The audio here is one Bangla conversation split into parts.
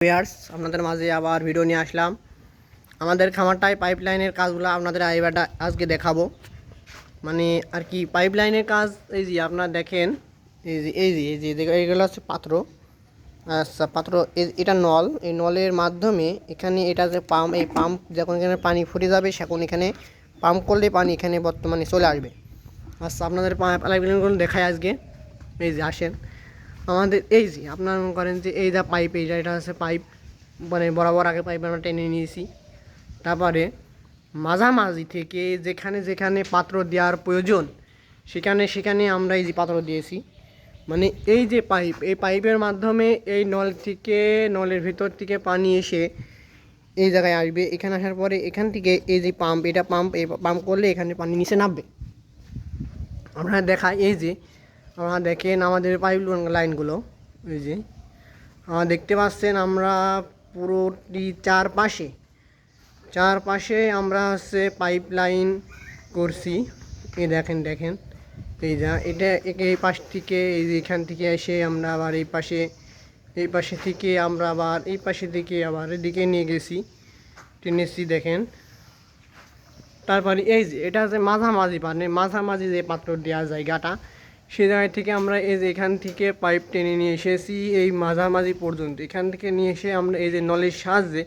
ভিউয়ার্স আপনাদের মাঝে আবার ভিডিও নিয়ে আসলাম। আমাদের খামারটায় পাইপলাইনের কাজগুলো আপনাদের আজকে দেখাবো। মানে আর কি পাইপলাইনের কাজ এই যে আপনারা দেখেন, এই যে এইগুলো হচ্ছে পাত্র। আচ্ছা, পাত্র এটা নল, এই নলের মাধ্যমে এখানে এটা যে পাম্প, এই পাম্প যখন এখানে পানি ফুটে যাবে সেখন এখানে পাম্প করলে পানি এখানে বর্তমানে চলে আসবে। আচ্ছা, আপনাদের পাইপলাইনগুলো দেখায় আজকে। এই যে আসেন আমাদের এই যে আপনারা মনে করেন যে এই যা পাইপ, এটা হচ্ছে পাইপ, মানে বরাবর আগে পাইপ আমরা টেনে নিয়েছি। তারপরে মাঝামাঝি থেকে যেখানে যেখানে পাত্র দেওয়ার প্রয়োজন সেখানে সেখানে আমরা এই যে পাত্র দিয়েছি। মানে এই যে পাইপ, এই পাইপের মাধ্যমে এই নলের ভিতর থেকে পানি এসে এই জায়গায় আসবে। এখানে আসার পরে এখান থেকে এই যে পাম্প, এটা পাম্প, এই পাম্প করলে এখানে পানি নিচে নামবে। আমরা দেখাই এই যে আপনারা দেখেন আমাদের পাইপ লাইনগুলো। এই যে দেখতে পাচ্ছেন আমরা পুরোটি চারপাশে আমরা হচ্ছে পাইপ লাইন করছি। এই দেখেন এই যা এটা এই পাশ থেকে এই যে এখান থেকে এসে আমরা আবার এই পাশে থেকে আমরা আবার এই পাশে থেকে আবার এদিকে নিয়ে গেছি, টেনেছি দেখেন। তারপরে এই যে এটা হচ্ছে মাঝামাঝি যে পাত্র দেওয়ার জায়গাটা, সে জায়গা থেকে আমরা এই যে এখান থেকে পাইপ টেনে নিয়ে এসেছি এই মাঝামাঝি পর্যন্ত। এখান থেকে নিয়ে এসে আমরা এই যে নলের সাহায্যে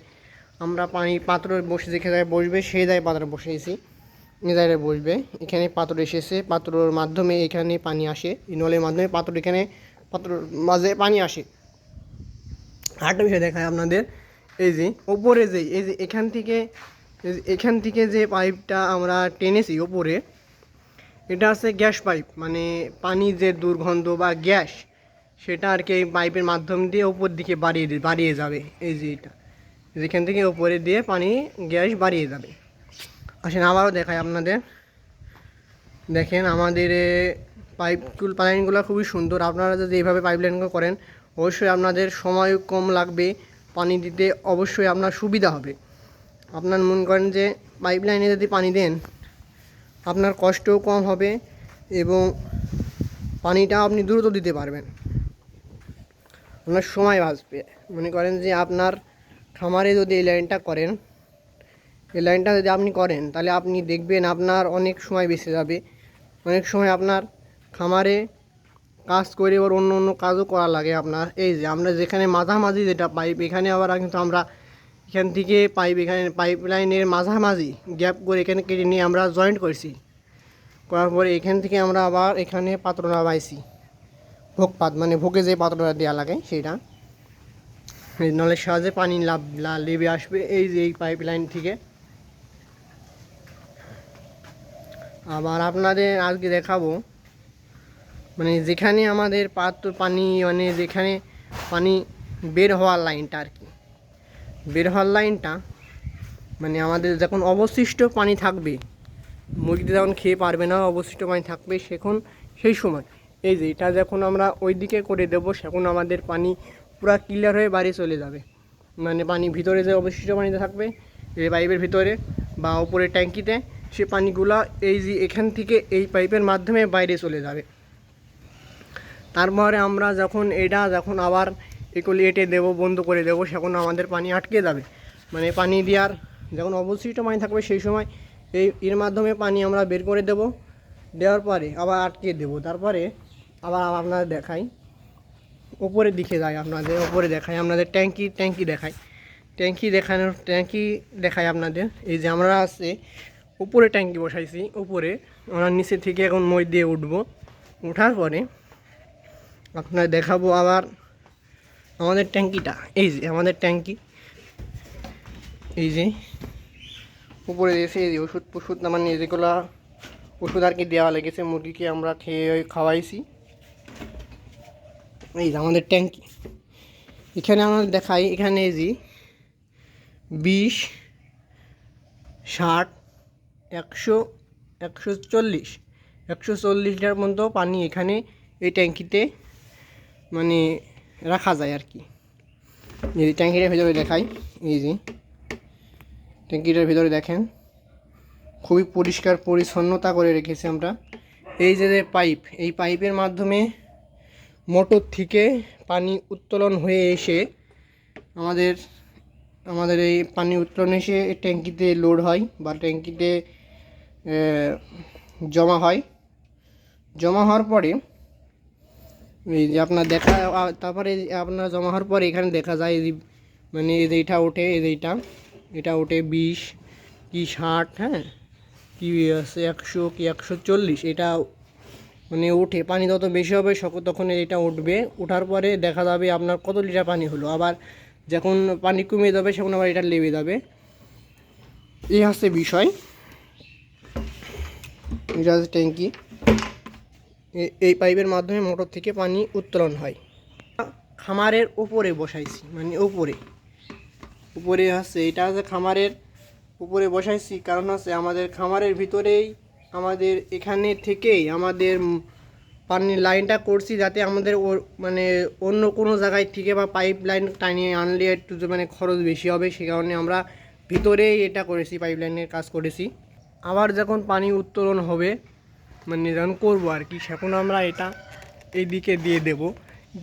আমরা পাত্র বসে যে জায়গায় বসবে সেই জায়গায় পাত্র বসেছি, এই জায়গায় বসবে। এখানে পাত্র এসেছে, পাত্রর মাধ্যমে এখানে পানি আসে, এই নলের মাধ্যমে পাত্রর মাঝে পানি আসে। আরেকটা বিষয় দেখায় আপনাদের, এই যে ওপরে এই যে এখান থেকে যে পাইপটা আমরা টেনেছি ওপরে, এটা আছে গ্যাস পাইপ। মানে পানি যে দুর্গন্ধ বা গ্যাস সেটা আর কি এই পাইপের মাধ্যম দিয়ে ওপর দিকে বাড়িয়ে যাবে। এই যে এটা যেখান থেকে ওপরে দিয়ে পানি গ্যাস বাড়িয়ে যাবে। আসেন আবারও দেখাই আপনাদের। দেখেন আমাদের পাইপলাইনগুলো খুবই সুন্দর। আপনারা যদি এইভাবে পাইপলাইনগুলো করেন অবশ্যই আপনাদের সময় কম লাগবে, পানি দিতে অবশ্যই আপনার সুবিধা হবে। আপনার মনে করেন যে পাইপলাইনে যদি পানি দেন আপনার কষ্টও কম হবে এবং পানিটা আপনি দ্রুত দিতে পারবেন, আপনার সময় বাঁচবে। মনে করেন যে আপনার খামারে যদি এই লাইনটা যদি আপনি করেন তাহলে আপনি দেখবেন আপনার অনেক সময় বেঁচে যাবে। অনেক সময় আপনার খামারে কাজ করে ওর অন্য কাজও করা লাগে আপনার। এই যে আমরা যেখানে মাঝামাঝি যেটা পাইপ, এখানে আবার কিন্তু আমরা এখান থেকে এখানে পাইপ লাইনের মাঝামাঝি গ্যাপ করে এখানে কেটে নিয়ে আমরা জয়েন্ট করার পরে এখান থেকে আমরা আবার এখানে পাত্র নামাইছি, মানে ভোগে যে পাত্রটা দেওয়া লাগে সেটা। এই নলের সাহায্যে পানি লেবে আসবে এই যে এই পাইপ লাইন থেকে। আবার আপনাদের আজকে দেখাবো মানে যেখানে আমাদের পানি মানে যেখানে পানি বের হওয়ার লাইনটা আর কি, মানে আমাদের যখন অবশিষ্ট পানি থাকবে, মুরগিতে যখন খেয়ে পারবে না, অবশিষ্ট পানি থাকবে সেই সময় এই যে এটা যখন আমরা ওই দিকে করে দেবো সেখন আমাদের পানি পুরো ক্লিয়ার হয়ে বাইরে চলে যাবে। মানে পানি ভিতরে যে অবশিষ্ট পানিতে থাকবে এই পাইপের ভিতরে বা উপরে ট্যাঙ্কিতে, সে পানিগুলো এই যে এখান থেকে এই পাইপের মাধ্যমে বাইরে চলে যাবে। তারপরে আমরা যখন আবার এগুলি এঁটে দেবো, বন্ধ করে দেবো, সেখন আমাদের পানি আটকে যাবে। মানে পানি দেওয়ার যখন অবশিষ্ট পানি থাকবে সেই সময় এর মাধ্যমে পানি আমরা বের করে দেওয়ার পরে আবার আটকে দেবো। তারপরে আবার আপনাদের দেখাই, ওপরের দিকে যাই আপনাদের ট্যাঙ্কি দেখাই আপনাদের। এই যে আমরা আছে উপরে ট্যাঙ্কি বসাইছি, উপরে আমরা নিচে থেকে এখন মই দিয়ে উঠার পরে আপনার দেখাবো আবার আমাদের ট্যাঙ্কিটা। এই যে আমাদের ট্যাঙ্কি, এই যে উপরে দিয়েছে এই যে ওষুধ মানে যেগুলো ওষুধ আর কি দেওয়া লেগেছে মুরগিকে আমরা খাওয়াইছি। এই যে আমাদের ট্যাঙ্কি, এখানে আমরা দেখাই, এখানে এই যে 20, 60, 100, 140 লিটার পর্যন্ত পানি এখানে এই ট্যাঙ্কিতে মানে রাখা যায় আর কি। এই ট্যাঙ্কিটার ভিতরে দেখাই, এই যে ট্যাঙ্কিটার ভিতরে দেখেন খুবই পরিষ্কার পরিচ্ছন্নতা করে রেখেছি আমরা। এই যে পাইপ, এই পাইপের মাধ্যমে মোটর থেকে পানি উত্তোলন হয়ে এসে আমাদের আমাদের এই পানি উত্তোলন এসে ট্যাঙ্কিতে লোড হয় বা ট্যাঙ্কিতে জমা হয়। জমা হওয়ার পরে এই যে আপনার দেখা তারপরে আপনার জমা হওয়ার পরে এখানে দেখা যায় এই মানে এই যে এটা ওঠে, এই যে এটা ওঠে 20 কি 60, হ্যাঁ কি আছে 100 কি 140, এটা মানে ওঠে। পানি যত বেশি হবে তখন এটা উঠবে। ওঠার পরে দেখা যাবে আপনার কত লিটার পানি হলো। আবার যখন পানি কমে যাবে তখন আবার এটা লেবে যাবে। এই হচ্ছে বিষয়। এটা হচ্ছে ট্যাঙ্কি। এই পাইপের মাধ্যমে মোটর থেকে পানি উত্তোলন হয়। খামারের উপরে বসাইছি, মানে উপরে হচ্ছে এটা হচ্ছে খামারের উপরে বসাইছি, কারণ হচ্ছে আমাদের খামারের ভিতরেই আমাদের এখানে থেকেই আমাদের পানির লাইনটা করছি, যাতে আমাদের মানে অন্য কোনো জায়গায় থেকে বা পাইপ লাইন টানিয়ে আনলে একটু মানে খরচ বেশি হবে, সে কারণে আমরা ভিতরেই এটা করেছি, পাইপ লাইনের কাজ করেছি। আবার যখন পানি উত্তোলন হবে মানে যখন করবো আর কি, সেখন আমরা এটা এই দিকে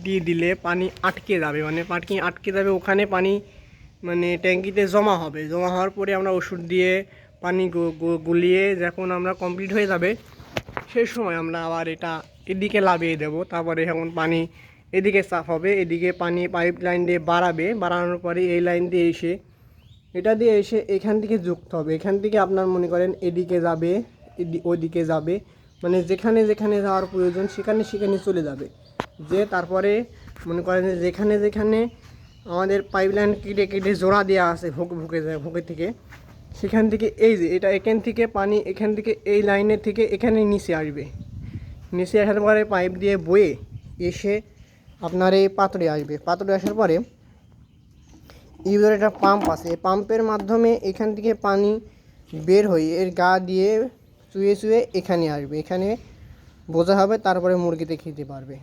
দিয়ে দিলে পানি আটকে যাবে, মানে পানি আটকে যাবে, ওখানে পানি মানে ট্যাঙ্কিতে জমা হবে। জমা হওয়ার পরে আমরা ওষুধ দিয়ে পানি গুলিয়ে যখন আমরা কমপ্লিট হয়ে যাবে সেই সময় আমরা আবার এটা এদিকে লাভিয়ে দেব। তারপরে এখন পানি এদিকে সাফ হবে, এদিকে পানি পাইপ লাইন দিয়ে বাড়ানোর পরে এই লাইন দিয়ে এসে এটা দিয়ে এসে এখান থেকে যুক্ত হবে। এখান থেকে আপনার মনে করেন এদিকে যাবে, ওইদিকে যাবে, মানে যেখানে যেখানে যাওয়ার প্রয়োজন সেখানে সেখানে চলে যাবে। যে তারপরে মনে করেন যেখানে যেখানে আমাদের পাইপ লাইন কেটে জোড়া দেওয়া আছে ভোগে থেকে, সেখান থেকে এই যে এটা এখান থেকে পানি এখান থেকে এই লাইনের থেকে এখানে নিচে আসবে। নিচে আসার পরে পাইপ দিয়ে বয়ে এসে আপনার এই পাত্রে আসবে। পাত্রে আসার পরে ইউজার একটা পাম্প আছে, এই পাম্পের মাধ্যমে এখান থেকে পানি বের হয়ে এর গা দিয়ে চুয়ে এখানে আসবে, এখানে বোঝা হবে, তারপরে মুরগিতে খেতে পারবে।